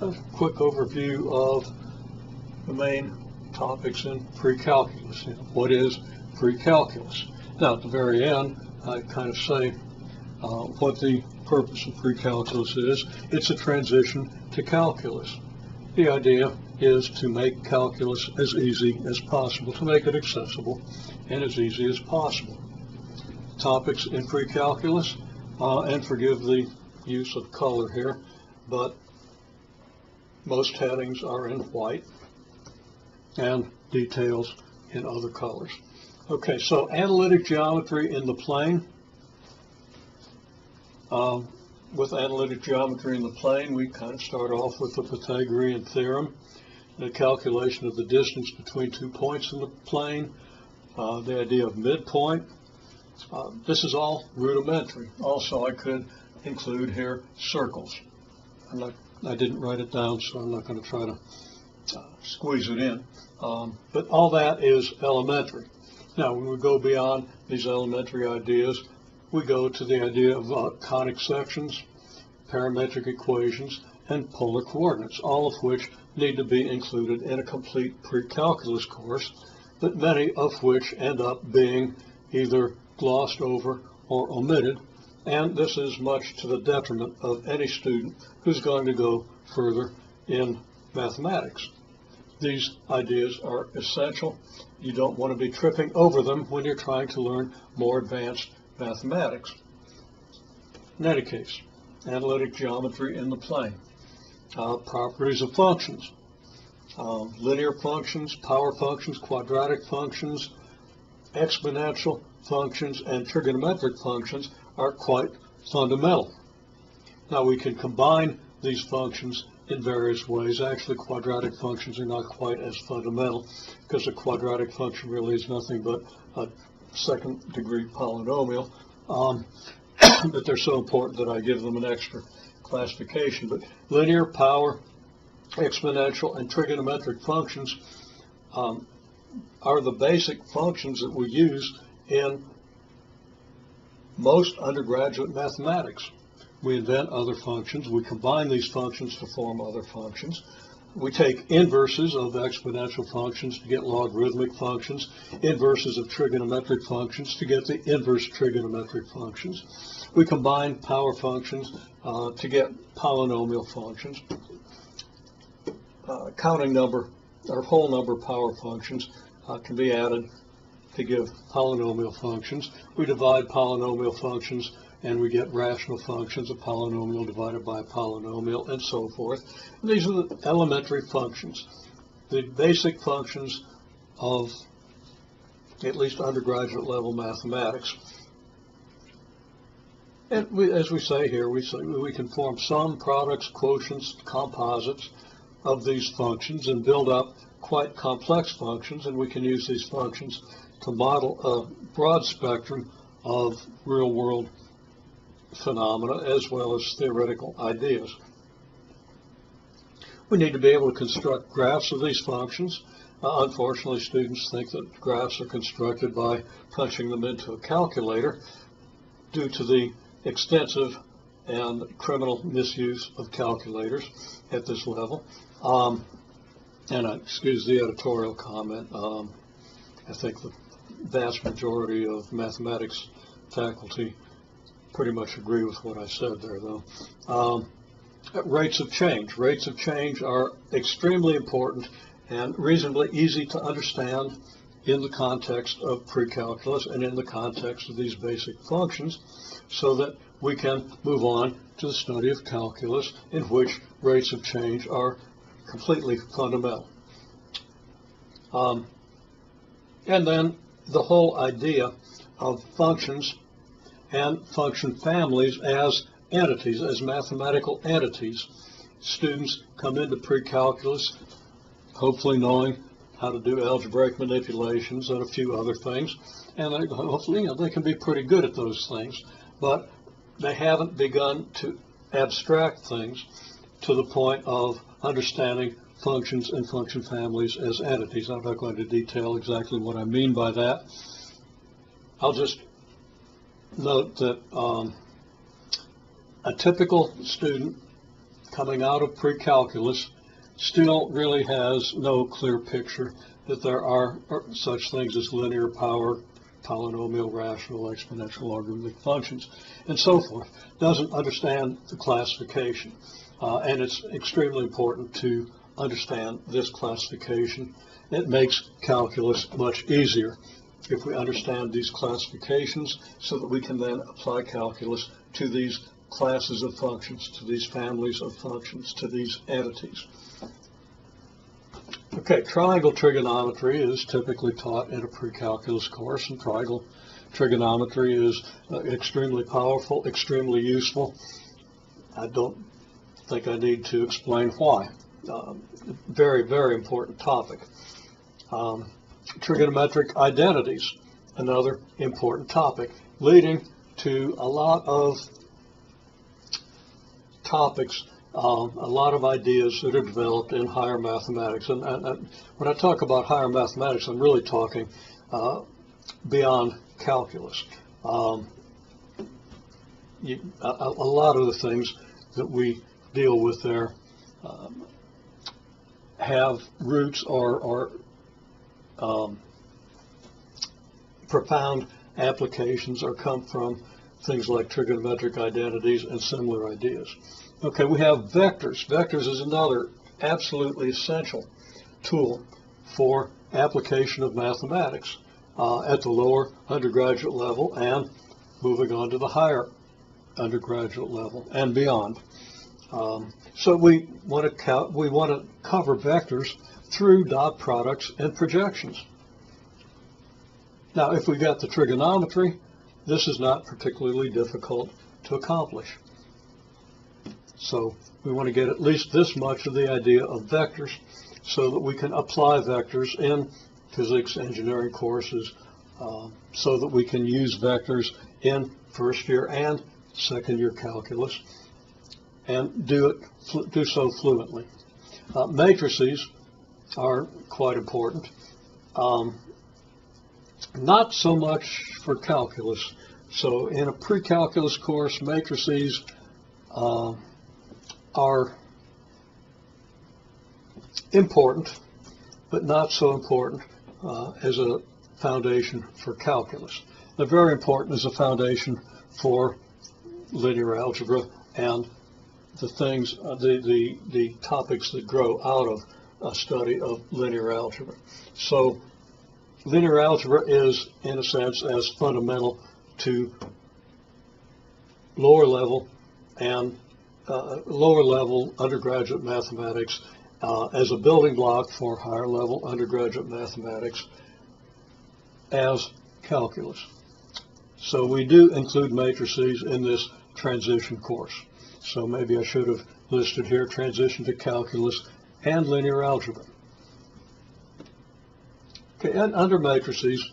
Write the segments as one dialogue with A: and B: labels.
A: a quick overview of the main topics in precalculus. What is precalculus? Now, at the very end, I kind of say what the purpose of precalculus is. It's a transition to calculus. The idea is to make calculus as easy as possible, to make it accessible and as easy as possible. Topics in precalculus, and forgive the use of color here, but most headings are in white and details in other colors. Okay, so analytic geometry in the plane. With analytic geometry in the plane, we kind of start off with the Pythagorean theorem, the calculation of the distance between 2 points in the plane, the idea of midpoint. This is all rudimentary. Also, I could include here circles. I didn't write it down, so I'm not going to try to squeeze it in. But all that is elementary. Now, when we go beyond these elementary ideas, we go to the idea of conic sections, parametric equations, and polar coordinates, all of which need to be included in a complete precalculus course, but many of which end up being either glossed over or omitted, and this is much to the detriment of any student who's going to go further in mathematics. These ideas are essential. You don't want to be tripping over them when you're trying to learn more advanced mathematics. In any case, analytic geometry in the plane, properties of functions, linear functions, power functions, quadratic functions, exponential functions, and trigonometric functions are quite fundamental. Now, we can combine these functions in various ways. Actually, quadratic functions are not quite as fundamental because a quadratic function really is nothing but a second-degree polynomial, but they're so important that I give them an extra classification. But linear, power, exponential, and trigonometric functions are the basic functions that we use in most undergraduate mathematics. We invent other functions. We combine these functions to form other functions. We take inverses of exponential functions to get logarithmic functions, inverses of trigonometric functions to get the inverse trigonometric functions. We combine power functions to get polynomial functions. Counting number or whole number power functions can be added to give polynomial functions. We divide polynomial functions and we get rational functions, a polynomial divided by a polynomial, and so forth. And these are the elementary functions, the basic functions of at least undergraduate level mathematics. And as we say here, we can form sum, products, quotients, composites of these functions and build up quite complex functions, and we can use these functions to model a broad spectrum of real-world phenomena as well as theoretical ideas. We need to be able to construct graphs of these functions. Unfortunately, students think that graphs are constructed by punching them into a calculator due to the extensive and criminal misuse of calculators at this level. And excuse the editorial comment. I think the vast majority of mathematics faculty pretty much agree with what I said there, though. Rates of change. Rates of change are extremely important and reasonably easy to understand in the context of precalculus and in the context of these basic functions, so that we can move on to the study of calculus, in which rates of change are completely fundamental. And then the whole idea of functions and function families as entities, as mathematical entities. Students come into precalculus hopefully knowing how to do algebraic manipulations and a few other things, and hopefully they can be pretty good at those things, but they haven't begun to abstract things to the point of understanding functions and function families as entities. I'm not going to detail exactly what I mean by that. I'll just note that a typical student coming out of precalculus still really has no clear picture that there are such things as linear power, polynomial, rational, exponential, logarithmic functions, and so forth. Doesn't understand the classification. And it's extremely important to understand this classification. It makes calculus much easier if we understand these classifications so that we can then apply calculus to these classes of functions, to these families of functions, to these entities. Okay, triangle trigonometry is typically taught in a precalculus course, and triangle trigonometry is extremely powerful, extremely useful. I don't think I need to explain why. Very, very important topic. Trigonometric identities, another important topic, leading to a lot of topics, a lot of ideas that are developed in higher mathematics. And when I talk about higher mathematics, I'm really talking beyond calculus. A lot of the things that we deal with there have roots or profound applications or come from things like trigonometric identities and similar ideas. Okay, we have vectors. Vectors is another absolutely essential tool for application of mathematics at the lower undergraduate level and moving on to the higher undergraduate level and beyond. So we want to cover vectors through dot products and projections. Now, if we got the trigonometry, this is not particularly difficult to accomplish. So we want to get at least this much of the idea of vectors so that we can apply vectors in physics, engineering courses, so that we can use vectors in first year and second year calculus and do so fluently. Matrices are quite important. Not so much for calculus. So in a pre-calculus course, matrices are important, but not so important as a foundation for calculus. They're very important as a foundation for linear algebra and the things, the topics that grow out of a study of linear algebra. So linear algebra is, in a sense, as fundamental to lower level undergraduate mathematics as a building block for higher level undergraduate mathematics as calculus. So we do include matrices in this transition course. So maybe I should have listed here transition to calculus and linear algebra. Okay, and under matrices,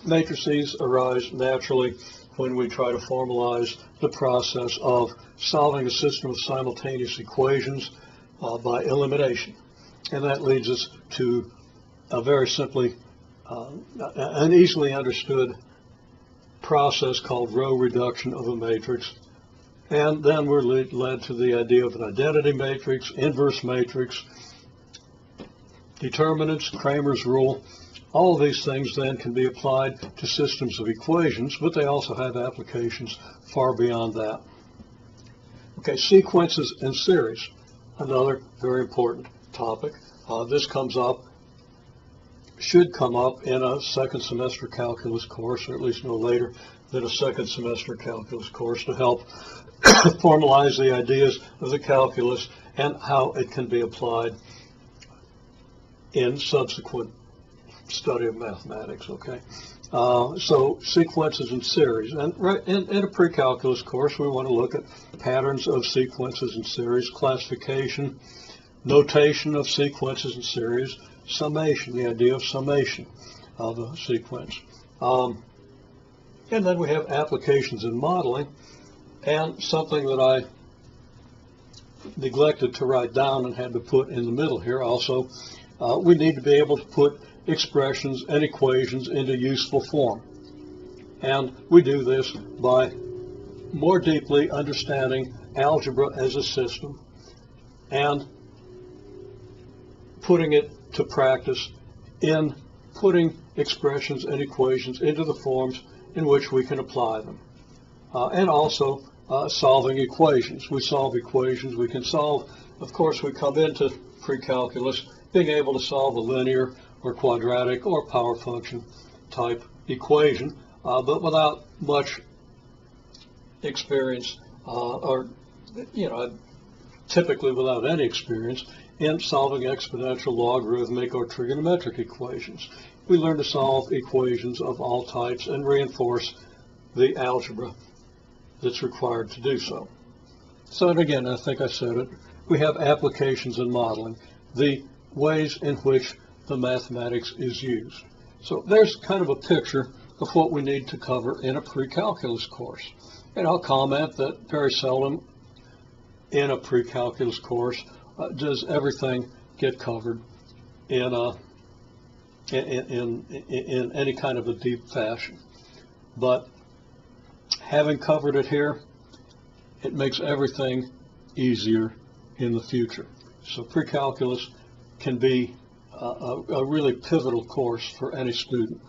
A: matrices arise naturally when we try to formalize the process of solving a system of simultaneous equations by elimination. And that leads us to a very simply, an easily understood process called row reduction of a matrix. And then we're led to the idea of an identity matrix, inverse matrix, determinants, Cramer's rule. All of these things then can be applied to systems of equations, but they also have applications far beyond that. Okay, sequences and series, another very important topic. This comes up, should come up in a second semester calculus course, or at least no later than a second semester calculus course, to help formalize the ideas of the calculus and how it can be applied in subsequent study of mathematics. Okay, so sequences and series, and right in a pre-calculus course we want to look at patterns of sequences and series, classification, notation of sequences and series, summation, the idea of summation of a sequence, and then we have applications in modeling, and something that I neglected to write down and had to put in the middle here also, we need to be able to put expressions and equations into useful form. And we do this by more deeply understanding algebra as a system, and putting it to practice in putting expressions and equations into the forms in which we can apply them. And also solving equations. We solve equations. We can solve, of course, we come into pre-calculus being able to solve a linear or quadratic or power function type equation, but without much experience or, typically without any experience in solving exponential, logarithmic, or trigonometric equations. We learn to solve equations of all types and reinforce the algebra that's required to do so. So, and again, I think I said it, we have applications and modeling, the ways in which the mathematics is used. So there's kind of a picture of what we need to cover in a pre-calculus course. And I'll comment that very seldom in a pre-calculus course does everything get covered in any kind of a deep fashion. But having covered it here, it makes everything easier in the future. So pre-calculus can be a really pivotal course for any student.